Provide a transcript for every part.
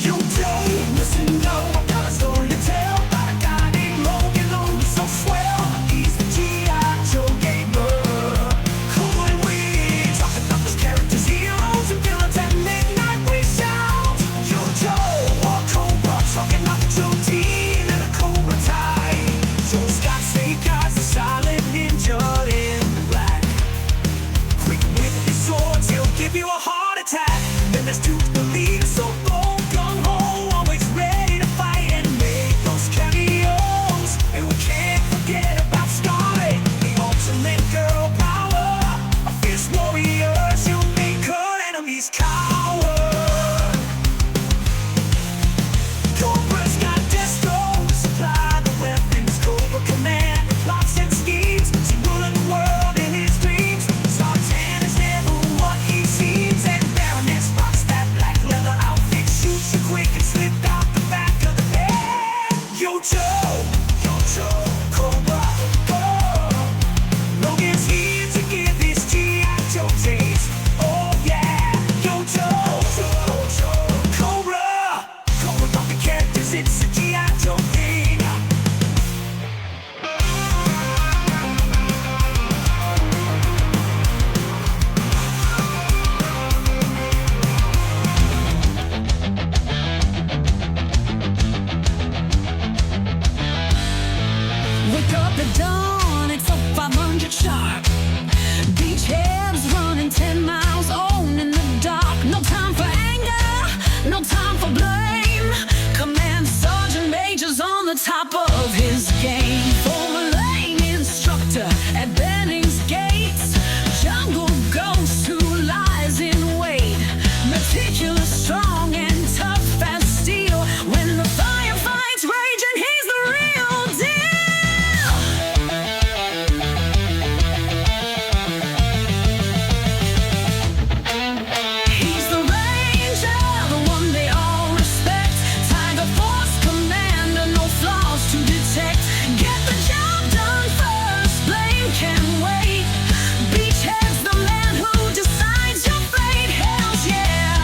You don't listen, no, I got a story to tell about a guy named Logan, who's so swell. He's the G.I. Joe gamer. Cool and weird, talking about those characters, heroes, and villains at midnight we shout. Yo Joe, or Cobra, talking about the Joe team and a Cobra tie. Joe's got snake eyes, a silent ninja in black. Quick with his swords, he'll give you a heart attack. Then there's Duke the leader, so bold, gung-ho, always ready to fight and make those cameos. And we can't forget about Scarlet, the ultimate girl power. A fierce warrior, she'll make her enemies cower. Cobra's got Destro to supply the weapons. Cobra command plots and schemes. She's ruling the world in his dreams. Zartan is never what he seems, and Baroness rocks that black leather outfit. Shoots you quick and slip out the back of the head. Yo Joe, Cobra, go. Logan's here to give his G.I. Joe taste. Oh yeah, Yo Joe, Cobra. Cobra got the characters, it's a G.I. Joe thing. Wake up at dawn, it's up 500 sharp. Beachheads running 10 miles on in the dark. No time for anger, no time for blame. Command Sergeant Major's on the top of his game. Former lane instructor at Benning's gates. Jungle ghost who lies in wait. Meticulous, strong, and tough as steel. When the firefights raging, he's the real deal. He's the Ranger, the one they all respect. Tiger Force commander, no flaws to detect. Get the job done first, blame can wait. Beachhead's the man who decides your fate. Hells yeah,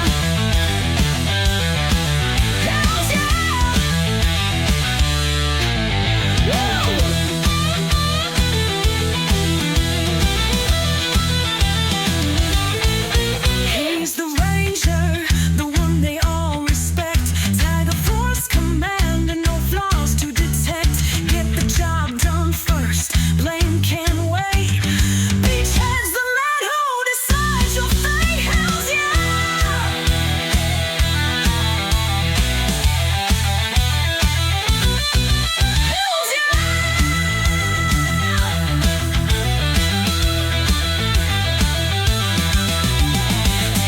hells yeah. Woo! He's the Ranger, the one they all respect. Tiger Force commander, no flaws to detect. Get the job done first, blame can wait. Beachhead's the man who decides your fate. Hells yeah, hells yeah.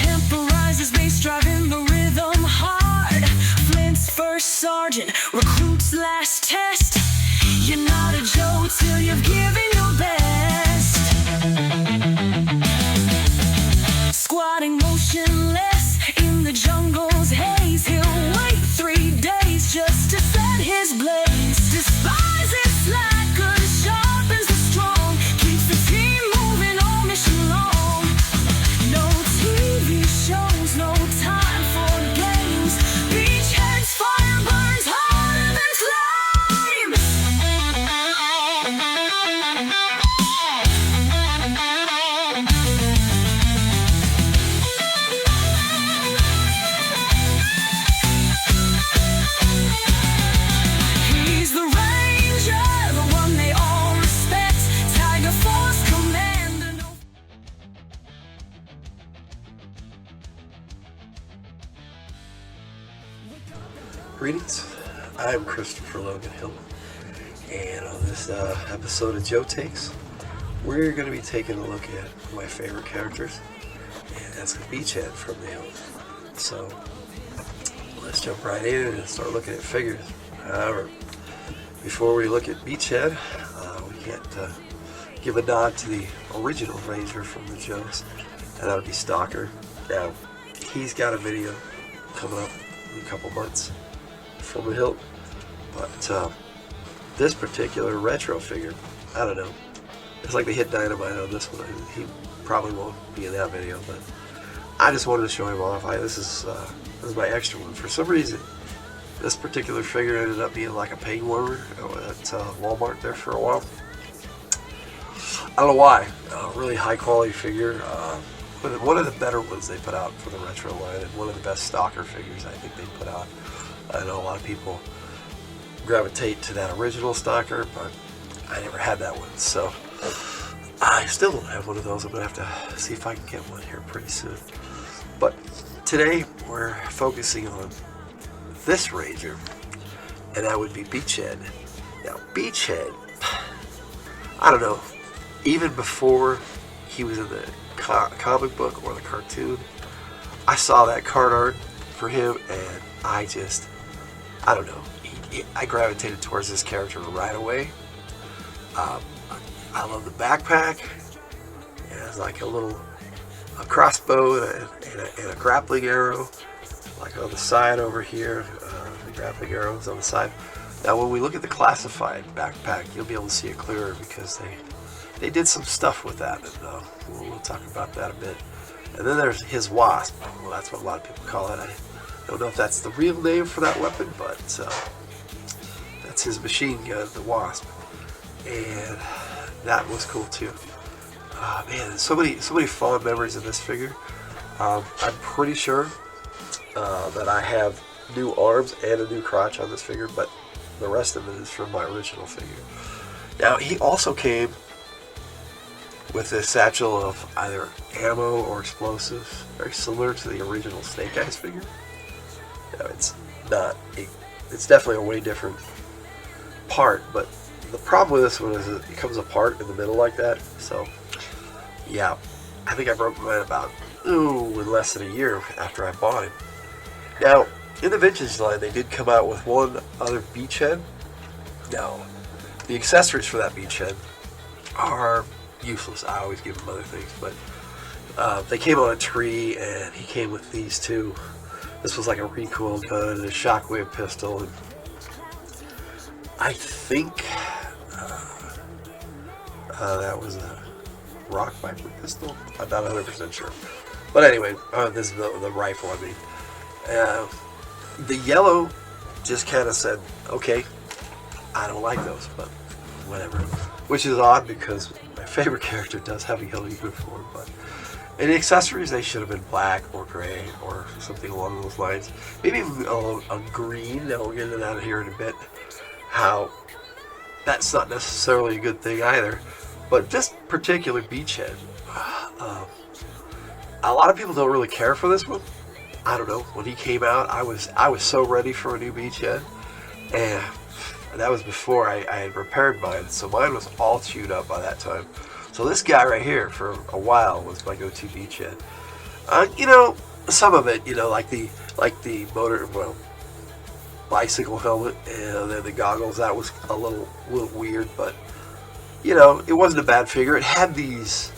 Temporizes bass, driving the rhythm hard. Flint's first sergeant, recruits last test. You're not a Joe till you've given your best. Squatting motionless in the jungle's haze. He'll wait 3 days just to set his blaze. Despises slackers, sharpens the strong. Keeps the team moving on mission long. No TV shows, no time for games. Beachhead's fire burns hotter than flames. He's the Ranger, the one they all respect. Tiger Force commander, no. Greetings, I'm Christopher Logan Hill, and on this episode of Joe Takes, we're going to be taking a look at my favorite characters, and that's the Beachhead from the Hills. So, let's jump right in and start looking at figures. However, before we look at Beachhead, we can't give a nod to the original Ranger from the Joes, and that would be Stalker. Now, he's got a video coming up in a couple months from the Hilt, but this particular retro figure, I don't know, it's like they hit dynamite on this one. He probably won't be in that video, but I just wanted to show him off. This is my extra one. For some reason, this particular figure ended up being like a peg warmer at Walmart there for a while. I don't know why. Really high quality figure. One of the better ones they put out for the retro line, and one of the best stalker figures I think they put out. I know a lot of people gravitate to that original stalker, but I never had that one, so I still don't have one of those. I'm gonna have to see if I can get one here pretty soon. But today we're focusing on this Ranger, and that would be Beachhead. Now, Beachhead, I don't know, even before he was in the comic book or the cartoon, I saw that card art for him, and I don't know, I gravitated towards this character right away. I love the backpack. It has like a crossbow and a grappling arrow, like on the side over here. The grappling arrows on the side. Now, when we look at the classified backpack, you'll be able to see it clearer because they did some stuff with that, and we'll talk about that a bit. And then there's his Wasp. Well, that's what a lot of people call it. I don't know if that's the real name for that weapon, but that's his machine gun, the Wasp, and that was cool too. Man, so many fond memories of this figure. I'm pretty sure that I have new arms and a new crotch on this figure, but the rest of it is from my original figure. Now, he also came with a satchel of either ammo or explosives, very similar to the original Snake Eyes figure. Now, it's definitely a way different part, but the problem with this one is it comes apart in the middle like that. So, yeah, I think I broke mine about in less than a year after I bought him. Now, in the vintage line, they did come out with one other Beachhead. Now, the accessories for that Beachhead are useless. I always give them other things, but they came on a tree, and he came with these two. This was like a recoil gun and a shockwave pistol. And I think that was a rock viper pistol. I'm not 100% sure. But anyway, this is the rifle, I mean. The yellow just kind of said, okay, I don't like those, but whatever. Which is odd because my favorite character does have a yellow uniform, but in the accessories they should have been black or gray or something along those lines. Maybe even a green. Now we'll get into that here in a bit. How that's not necessarily a good thing either. But this particular Beachhead, a lot of people don't really care for this one. I don't know. When he came out, I was so ready for a new Beachhead, and that was before I had repaired mine. So mine was all chewed up by that time. So this guy right here, for a while, was my go-to Beachhead. You know, some of it, you know, like the bicycle helmet and then the goggles, that was a little weird, but you know, it wasn't a bad figure. It had these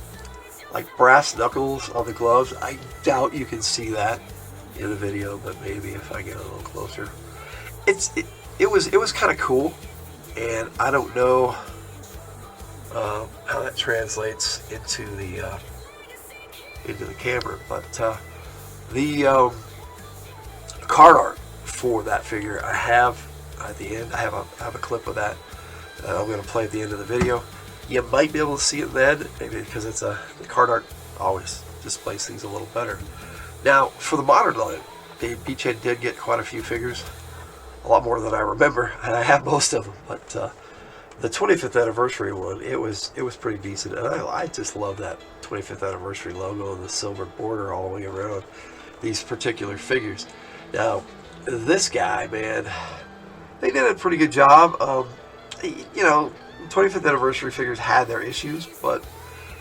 like brass knuckles on the gloves. I doubt you can see that in the video, but maybe if I get a little closer. It was kind of cool, and I don't know how that translates into the camera, but the card art for that figure I have at the end. I have a clip of that I'm going to play at the end of the video. You might be able to see it then, maybe because it's the card art always displays things a little better. Now, for the modern line, Beachhead did get quite a few figures, a lot more than I remember, and I have most of them. But the 25th anniversary one, it was pretty decent, and I just love that 25th anniversary logo and the silver border all the way around these particular figures. Now, this guy, man, they did a pretty good job. You know, 25th anniversary figures had their issues, but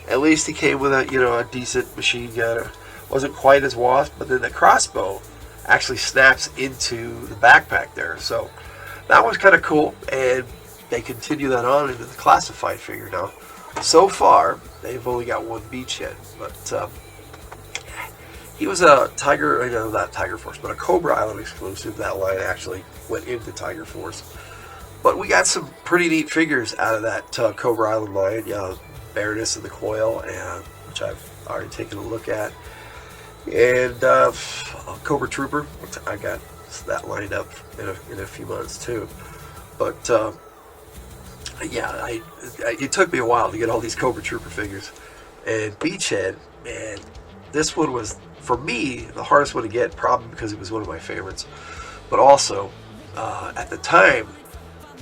at least he came with a decent machine gun. It wasn't quite as Wasp, but then the crossbow actually snaps into the backpack there, so that was kind of cool, and they continue that on into the classified figure. Now, so far they've only got one Beachhead, but he was a Tiger, not Tiger Force, but a Cobra Island exclusive. That line actually went into Tiger Force. But we got some pretty neat figures out of that Cobra Island line. Baroness of the Coil, which I've already taken a look at. And Cobra Trooper, I got that lined up in a few months too. But yeah, it took me a while to get all these Cobra Trooper figures. And Beachhead, man, this one was, for me, the hardest one to get, probably because it was one of my favorites. But also, at the time,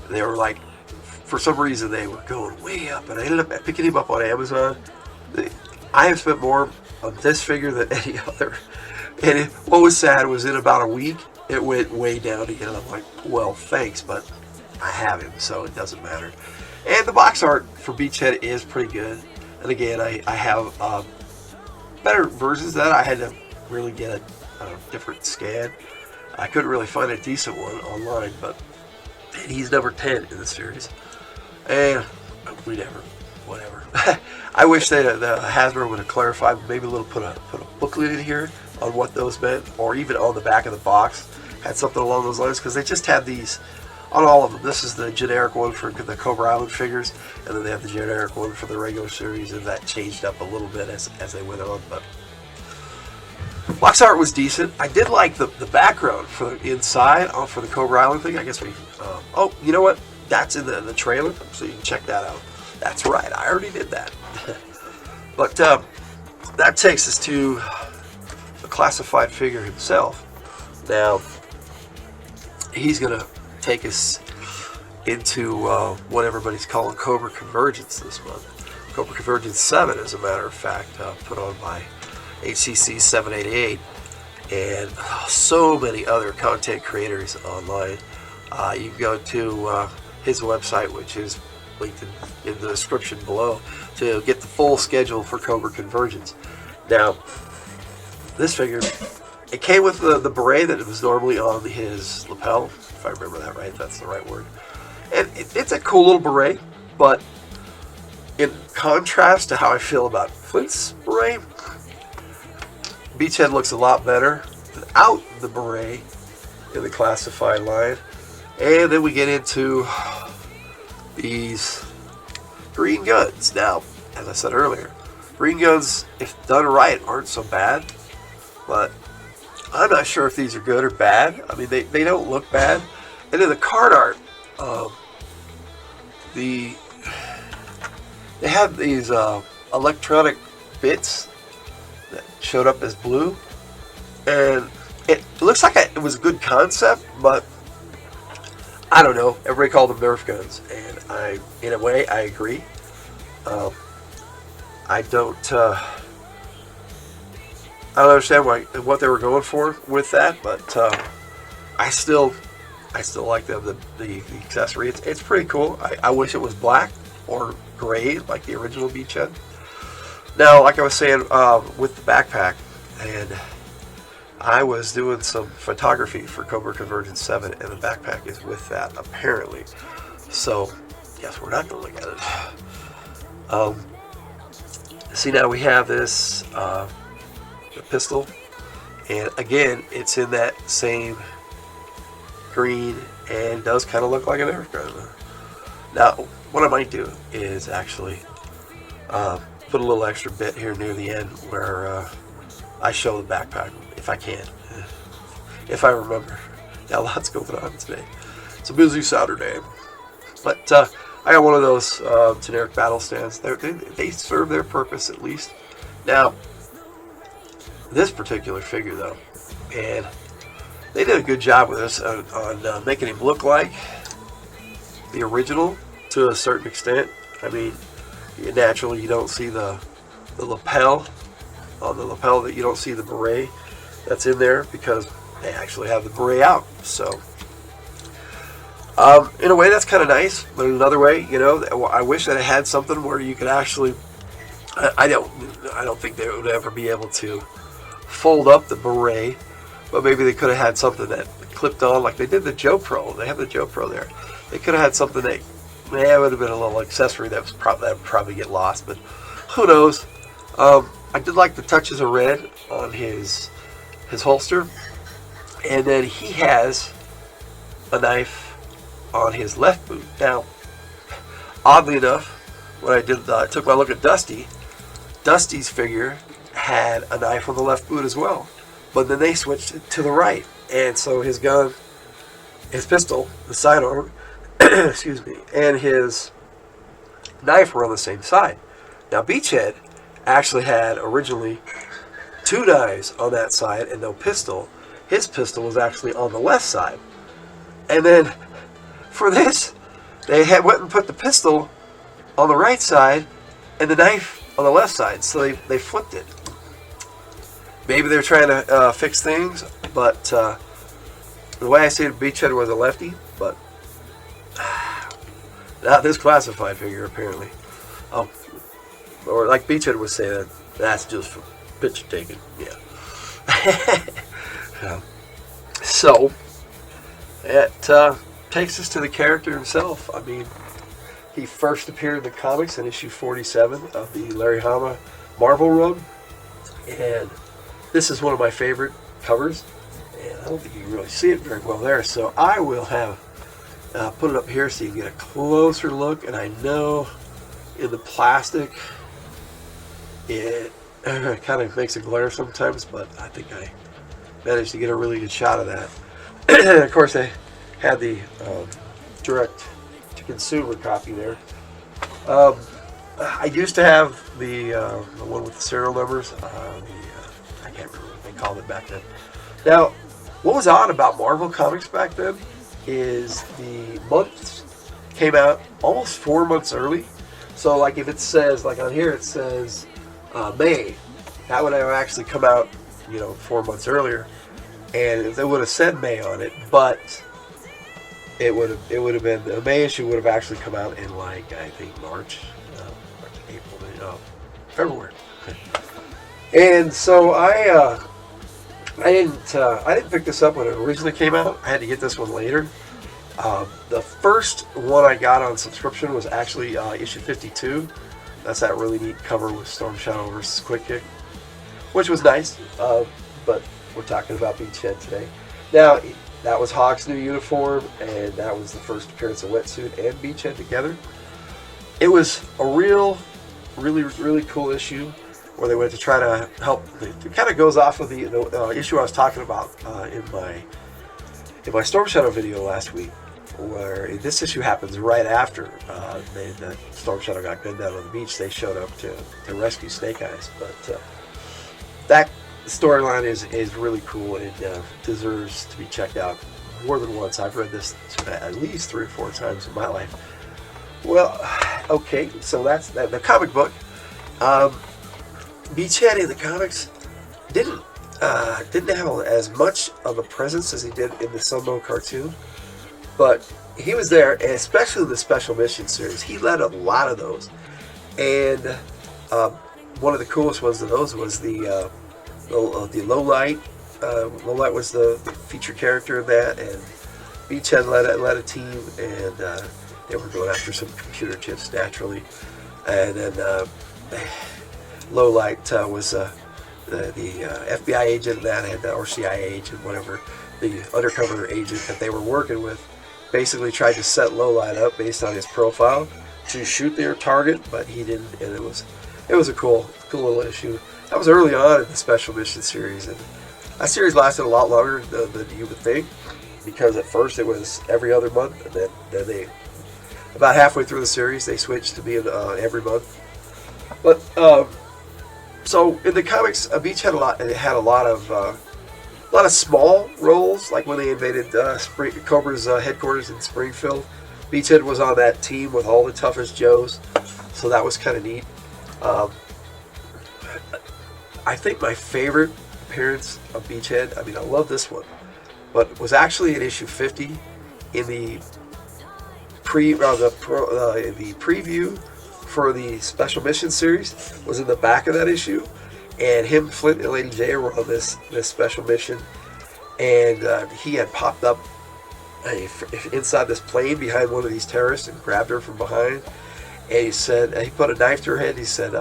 they were like, for some reason, they were going way up. And I ended up picking him up on Amazon. I have spent more on this figure than any other. And what was sad was in about a week, it went way down again. And I'm like, well, thanks, but I have him, so it doesn't matter. And the box art for Beachhead is pretty good. And again, I have better versions of that. I had to really get a different scan. I couldn't really find a decent one online, but he's number 10 in the series. And whatever. I wish that the Hasbro would have clarified, maybe put a booklet in here on what those meant, or even on the back of the box had something along those lines, because they just have these on all of them. This is the generic one for the Cobra Island figures, and then they have the generic one for the regular series, and that changed up a little bit as they went on. But box art was decent. I did like the background for the inside for the Cobra Island thing. I guess we. Oh, you know what? That's in the trailer, so you can check that out. That's right. I already did that. But that takes us to the classified figure himself. Now, he's gonna take us into what everybody's calling Cobra Convergence this month. Cobra Convergence 7, as a matter of fact, put on by HCC 788, and so many other content creators online. You can go to his website, which is linked in the description below, to get the full schedule for Cobra Convergence. Now, this figure, it came with the beret that was normally on his lapel, if I remember that right. That's the right word. And it's a cool little beret, but in contrast to how I feel about Flint's beret, Beachhead looks a lot better without the beret in the classified line. And then we get into these green guns. Now, as I said earlier, green guns, if done right, aren't so bad, but I'm not sure if these are good or bad. I mean, they don't look bad. And in the card art, they have these electronic bits that showed up as blue, and it looks like it was a good concept, but I don't know. Everybody called them Nerf guns, and in a way, I agree. I don't understand what they were going for with that, but I still like the accessory. It's pretty cool. I wish it was black or gray like the original Beachhead. Now, like I was saying with the backpack, and I was doing some photography for Cobra Convergence 7, and the backpack is with that, apparently. So, yes, we're not going to look at it. See, now we have this the pistol, and again, it's in that same green, and does kind of look like an Nerf gun. Now, what I might do is actually put a little extra bit here near the end where I show the backpack, if I can, if I remember. Now, lots going on today. It's a busy Saturday, but I got one of those generic battle stands. They serve their purpose, at least. Now, this particular figure, though, and they did a good job with this on making him look like the original to a certain extent. I mean, naturally, you don't see the lapel. On the lapel, that you don't see the beret that's in there because they actually have the beret out. So, in a way, that's kind of nice. But in another way, I wish that it had something where you could actually. I don't think they would ever be able to fold up the beret, but maybe they could have had something that clipped on like they did the Joe Pro. They have the Joe Pro there. They could have had something that, it would have been a little accessory that would probably get lost, but who knows. I did like the touches of red on his holster, and then he has a knife on his left boot. Now, oddly enough, when I took my look at Dusty's figure had a knife on the left boot as well, but then they switched it to the right, and so his gun, his pistol, the sidearm, excuse me, and his knife were on the same side. Now Beachhead actually had originally 2 knives on that side and no pistol. His pistol was actually on the left side. And then for this, they went and put the pistol on the right side and the knife on the left side. So they flipped it. Maybe they're trying to fix things, but the way I see it, Beachhead was a lefty, but not this classified figure apparently. Or like Beachhead would say, that's just for picture taking. Yeah. So it takes us to the character himself. I mean, he first appeared in the comics in issue 47 of the Larry Hama Marvel run, and this is one of my favorite covers. And I don't think you can really see it very well there, so I will have put it up here so you can get a closer look. And I know in the plastic it kind of makes a glare sometimes, but I think I managed to get a really good shot of that. Of course, I had the direct-to-consumer copy there. I used to have the one with the serial numbers. I can't remember what they called it back then. Now, what was odd about Marvel Comics back then is the months came out almost 4 months early. So, like if it says, like on here it says May, that would have actually come out, 4 months earlier, and they would have said May on it, but it would have been, the May issue would have actually come out in I think March, April, February. And so I didn't pick this up when it originally came out. I had to get this one later. The first one I got on subscription was actually issue 52. That's that really neat cover with Storm Shadow versus Quick Kick, which was nice, but we're talking about Beachhead today. Now, that was Hawk's new uniform, and that was the first appearance of Wetsuit and Beachhead together. It was a really cool issue where they went to try to help. It kind of goes off of the issue I was talking about in my Storm Shadow video last week, where this issue happens right after the Storm Shadow got gunned down on the beach. They showed up to rescue Snake Eyes, but that storyline is really cool and deserves to be checked out more than once. I've read this at least 3 or 4 times in my life. Well, okay, so that's the comic book. Beachhead in the comics didn't have as much of a presence as he did in the Sunbow cartoon, but he was there, and especially in the Special Mission series. He led a lot of those, and one of the coolest ones of those was the Low Light. Low Light was the feature character in that, and Beachhead led a team, and they were going after some computer chips naturally, and then Low Light was the FBI agent in that, or CIA agent, whatever, the undercover agent that they were working with, basically tried to set Low Light up based on his profile to shoot their target, but he didn't, and it was a cool little issue. That was early on in the Special Mission series, and that series lasted a lot longer than you would think, because at first it was every other month, and then they, about halfway through the series, they switched to being every month. But so in the comics, Beachhead had a lot of small roles, like when they invaded Cobra's headquarters in Springfield. Beachhead was on that team with all the toughest Joes, so that was kind of neat. I think my favorite appearance of Beachhead, I mean, I love this one, but was actually in issue 50 in the preview for the Special Mission series. Was in the back of that issue, and him, Flint, and Lady J were on this Special Mission, and he had popped up inside this plane behind one of these terrorists and grabbed her from behind, and he said, he put a knife to her head. He said,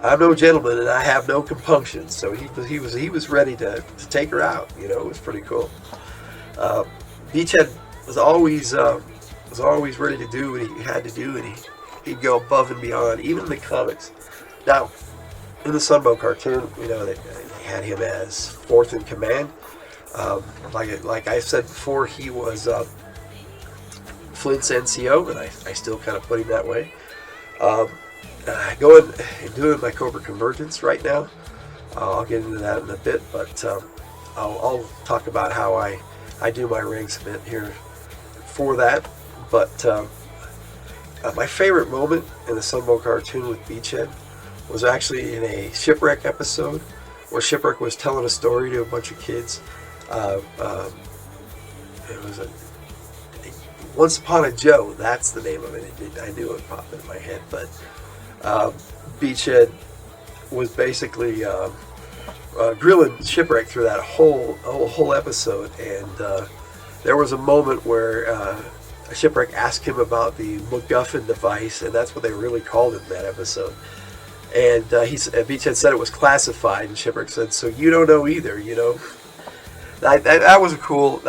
"I'm no gentleman and I have no compunction." So he was ready to take her out. It was pretty cool. Beachhead was always ready to do what he had to do, and he'd go above and beyond, even in the comics. Now, in the Sunbow cartoon, they had him as fourth in command. Like I said before, he was Flint's NCO, and I still kind of put him that way. Going and doing my Cobra Convergence right now. I'll get into that in a bit, but I'll talk about how I do my ranks a bit here for that. But my favorite moment in the Sunbow cartoon with Beachhead was actually in a Shipwreck episode where Shipwreck was telling a story to a bunch of kids. It was Once Upon a Joe, that's the name of it. I knew it popped into my head, but Beachhead was basically grilling Shipwreck through that whole episode, and there was a moment where Shipwreck asked him about the MacGuffin device, and that's what they really called it in that episode. And Beachhead said it was classified, and Shipwreck said, "So you don't know either, That was a cool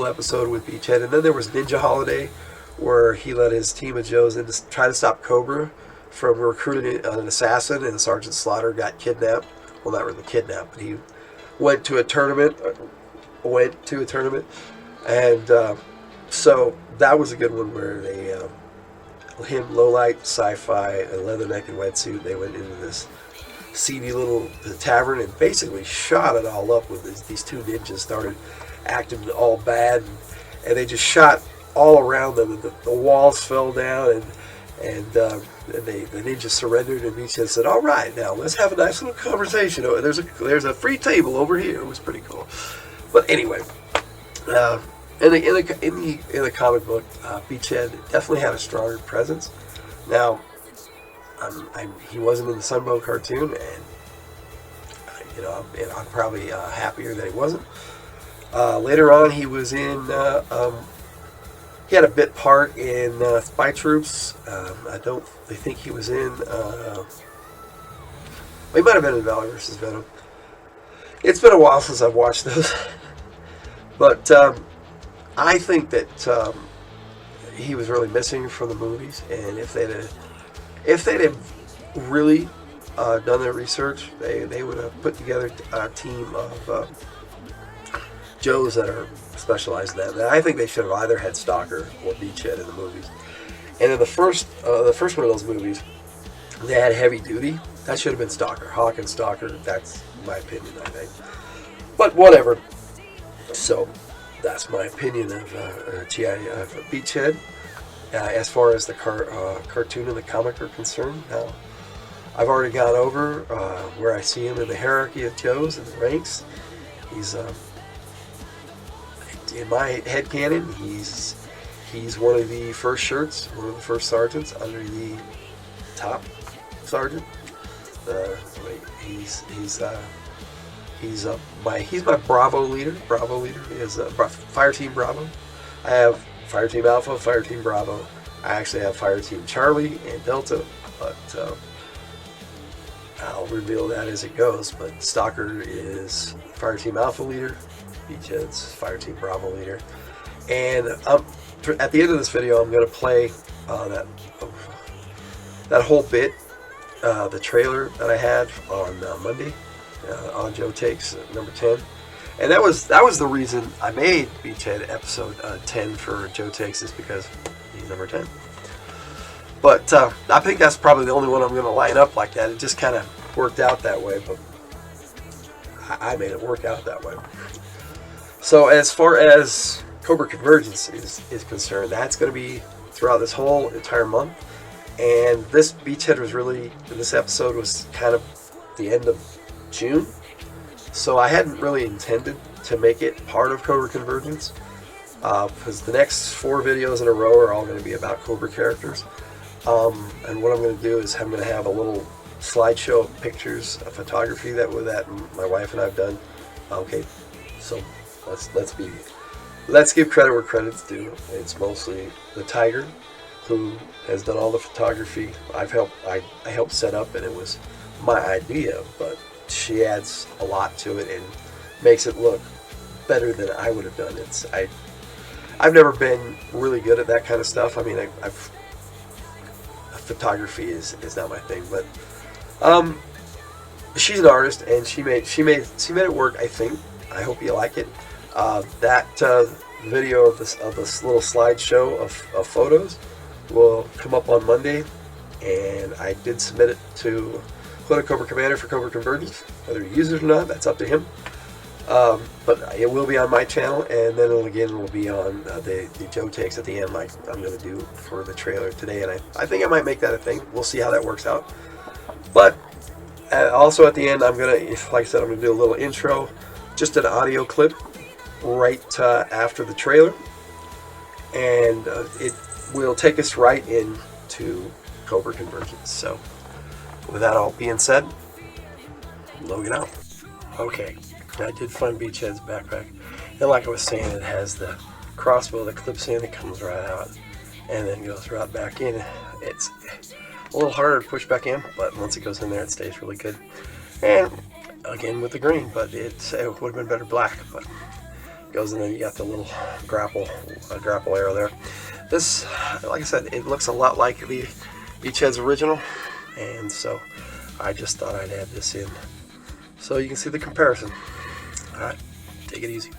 episode with Beachhead. And then there was Ninja Holiday, where he led his team of Joes in to try to stop Cobra from recruiting an assassin, and Sergeant Slaughter got kidnapped. Well, not really kidnapped, but he went to a tournament. And so that was a good one where they, him, Lowlight, Sci-Fi, a leatherneck and wetsuit, they went into this seedy little tavern and basically shot it all up with these two ninjas started acting all bad, and they just shot all around them, and the walls fell down, and the ninjas surrendered, and Beachhead said, "All right, now let's have a nice little conversation. There's a free table over here." It was pretty cool. But anyway, in the comic book, Beachhead definitely had a stronger presence. Now, he wasn't in the Sunbow cartoon, and I'm probably happier that he wasn't. Later on, he was in. He had a bit part in Spy Troops. I think he was in. He might have been in Valor vs. Venom. It's been a while since I've watched those, but I think that he was really missing from the movies, and if they'd have really done their research, they would have put together a team of Joes that are specialized in that. And I think they should have either had Stalker or Beachhead in the movies. And in the first one of those movies, they had Heavy Duty. That should have been Stalker. Hawk and Stalker. That's my opinion, I think. But whatever. So that's my opinion of Beachhead. As far as the cartoon and the comic are concerned, now I've already gone over where I see him in the hierarchy of Joes and the ranks. He's in my headcanon, he's one of the first shirts, one of the first sergeants under the top sergeant. He's my Bravo leader. Bravo leader is Fire Team Bravo. I have Fire Team Alpha, Fire Team Bravo. I actually have Fire Team Charlie and Delta, but I'll reveal that as it goes. But Stalker is Fire Team Alpha leader. Beachhead's Fire Team Bravo leader. And at the end of this video, I'm going to play that whole bit, the trailer that I had on Monday on Joe Takes number 10. And that was the reason I made Beachhead episode 10 for Joe Takes, is because he's number 10. But I think that's probably the only one I'm going to line up like that. It just kind of worked out that way, but I made it work out that way. So as far as Cobra Convergence is concerned, that's going to be throughout this whole entire month. And this Beachhead this episode was kind of the end of June. So I hadn't really intended to make it part of Cobra Convergence, because the next 4 videos in a row are all going to be about Cobra characters. And what I'm going to do is I'm going to have a little slideshow of pictures of photography that my wife and I have done. Okay, so let's give credit where credit's due. It's mostly the Tiger, who has done all the photography. I helped set up, and it was my idea, but she adds a lot to it and makes it look better than I would have done it. I've never been really good at that kind of stuff. I mean, photography is not my thing, but she's an artist, and she made it work. I think. I hope you like it. That video of this little slideshow of photos will come up on Monday, and I did submit it to Cobra Commander for Cobra Convergence. Whether he uses it or not, that's up to him. But it will be on my channel, and then it will be on the Joe Takes at the end, like I'm going to do for the trailer today. And I think I might make that a thing. We'll see how that works out. But also at the end, I'm going to, like I said, I'm going to do a little intro, just an audio clip right after the trailer, and it will take us right into Cobra Convergence. So with that all being said, Logan out. Okay, I did find Beachhead's backpack, and like I was saying, it has the crossbow that clips in, it comes right out, and then goes right back in. It's a little harder to push back in, but once it goes in there, it stays really good. And again with the green, but it would have been better black, but it goes in there. You got the little grapple arrow there. This, like I said, it looks a lot like the Beachhead's original, and so I just thought I'd add this in so you can see the comparison. Alright, take it easy.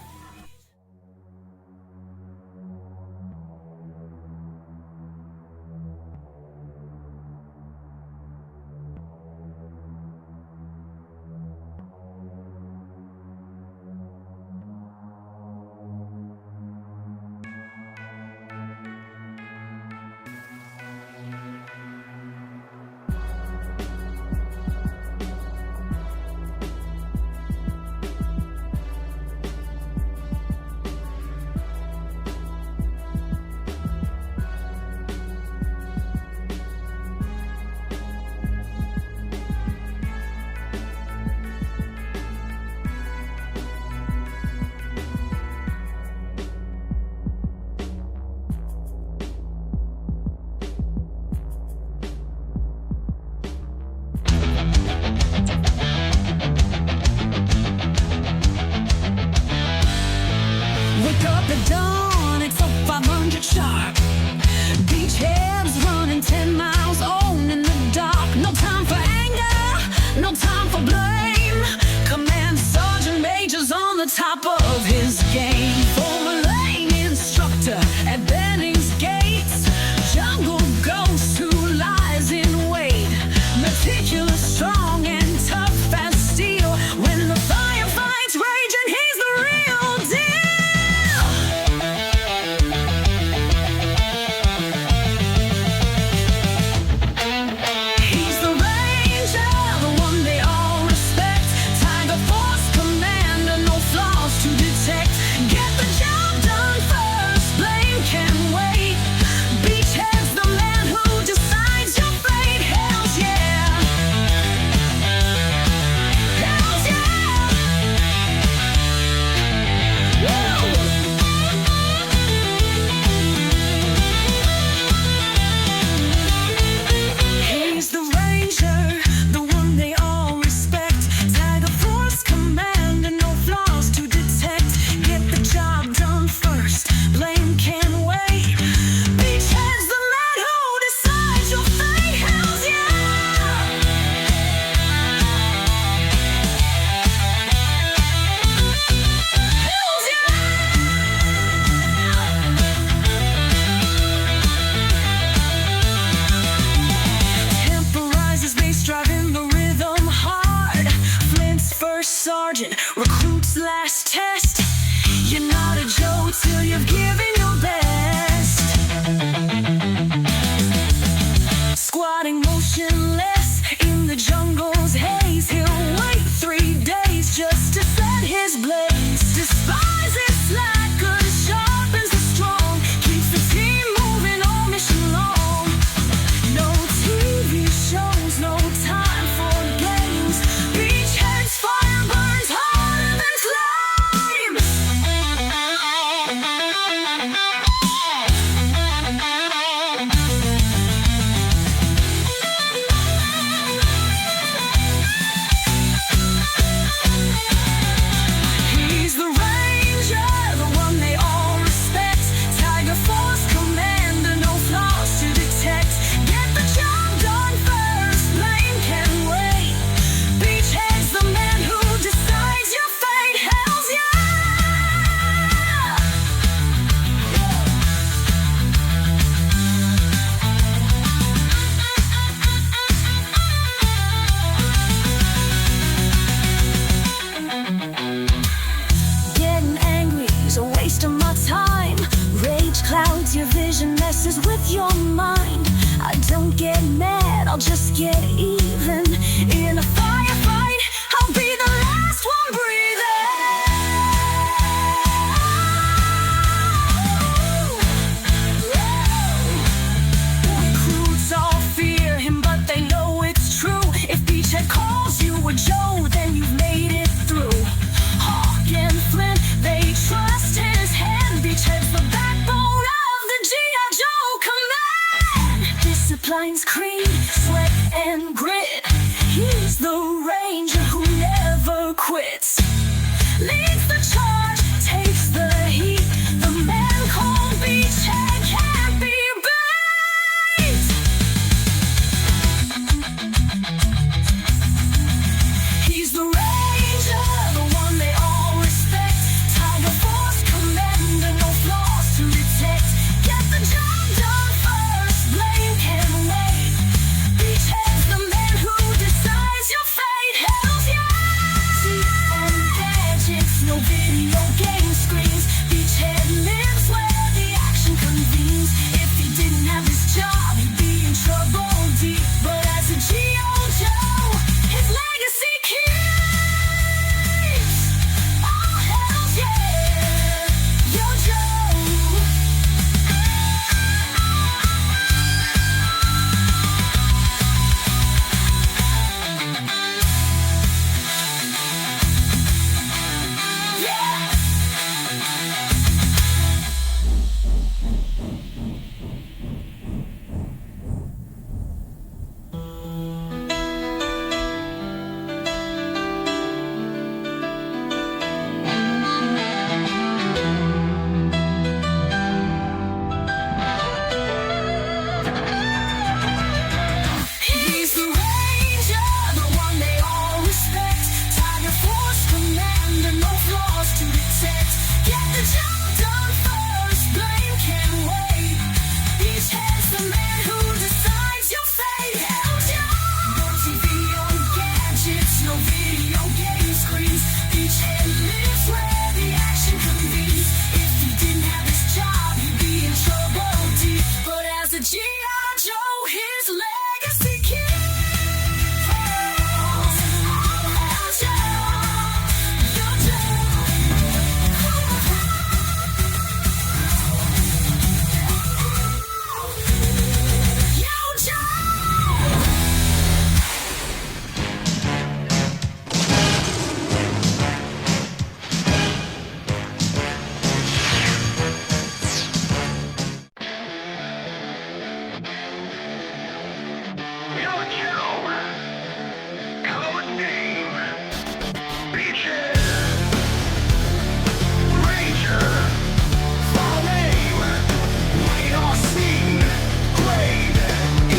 messes with your mind. I don't get mad, I'll just get even. In a firefight, I'll be the last one breathing. Recruits all fear him, but they know it's true. If Beachhead calls you a Joe, then you've made it through. Hawk and Flint, they trust his hand. Beachhead's the backbone of the G.I. Joe command. Discipline's creed, sweat and grit. He's the ranger who never quits. Leads the charge, takes the heat. The man called Beachhead can't be beat. He's the ranger, the one they all respect. Tiger Force commander, no flaws to detect. Get the job done first, blame can wait. Beachhead's the man who decides your fate. Hells yeah! Teeth and gadgets, no video game screens. Beachhead lives where the action convenes. If he didn't have his job, he'd be in trouble deep. But as a G.I. Joe, his legacy keeps. Oh, hells yeah! Yo, Joe! Yeah! He's the ranger, the one they all respect. Tiger Force commander, no flaws to detect. Get the job done first, blame can wait. Beachhead's the man who decides your fate. Hells yeah! No TV or gadgets, no video game screens. Beachhead lives where the action convenes. If he didn't have his job, he'd be in trouble deep. But as a G.I. Joe, his legacy keeps. Hells yeah! Yo, Joe! Yo, Joe! Yo, Joe. Code name. Beachhead. Ranger. Full name. Radar scene. Grade E.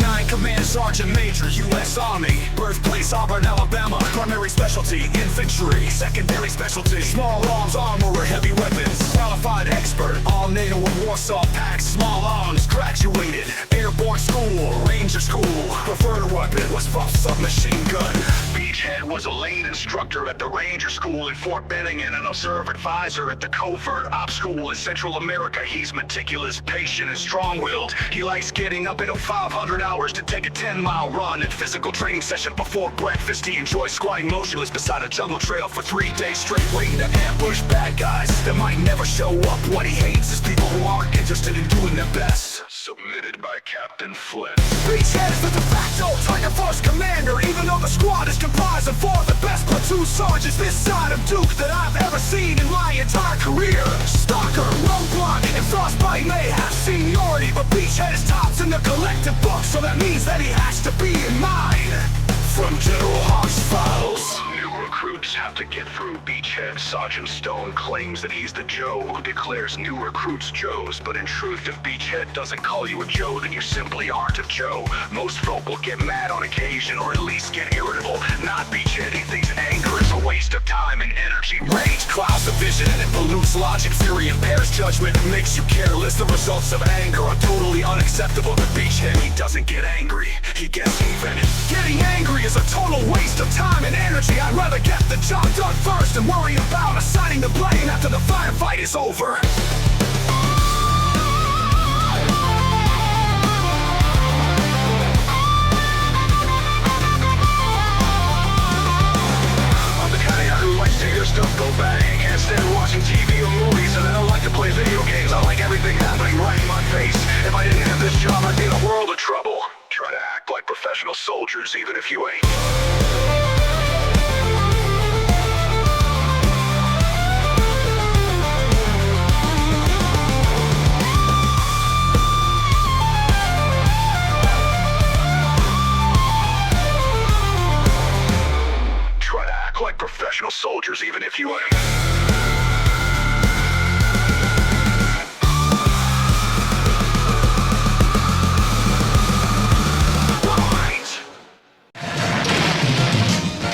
9 Command Sergeant Major, U.S. Army. Birthplace Auburn, Alabama. Primary specialty, infantry. Secondary specialty, small arms, armor, heavy weapons. Qualified expert, all NATO and Warsaw Pacts. Small arms, graduated. Airborne school, Ranger school. Preferred weapon was submachine gun. Beachhead was a lane instructor at the Ranger School in Fort Benning and an observer advisor at the Covert Ops School in Central America. He's meticulous, patient, and strong-willed. He likes getting up at 500 hours to take a 10-mile run and physical training session before breakfast. He enjoys squatting motionless beside a jungle trail for 3 days straight, waiting to ambush bad guys that might never show up. What he hates is people who aren't interested in doing their best. Submitted by Captain Flint. Beachhead is the de facto Tiger Force commander, even though the squad is comprised of 4 of the best platoon sergeants this side of Duke that I've ever seen in my entire career. Stalker, Roadblock, and Frostbite may have seniority, but Beachhead is tops in the collective book, so that means that he has to be in mine. From General Hawk's files. New recruits have to get through Beachhead. Sergeant Stone claims that he's the Joe who declares new recruits Joes, but in truth, if Beachhead doesn't call you a Joe, then you simply aren't a Joe. Most folk will get mad on occasion, or at least get irritable. Not Beachhead. He thinks anger is a waste of time and energy. Rage clouds the vision and it pollutes logic. Fury impairs judgment and makes you careless. The results of anger are totally unacceptable to Beachhead. He doesn't get angry, he gets even. Getting angry is a total waste of time and energy. I'd rather get the job done first and worry about assigning the blame after the firefight is over. I like everything happening right in my face. If I didn't have this job, I'd be in a world of trouble. Try to act like professional soldiers even if you ain't. Try to act like professional soldiers even if you ain't.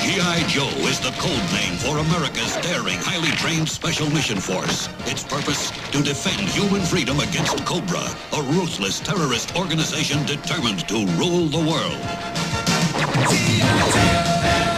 G.I. Joe is the code name for America's daring, highly trained Special Mission Force. Its purpose? To defend human freedom against Cobra, a ruthless terrorist organization determined to rule the world. G.I. Joe.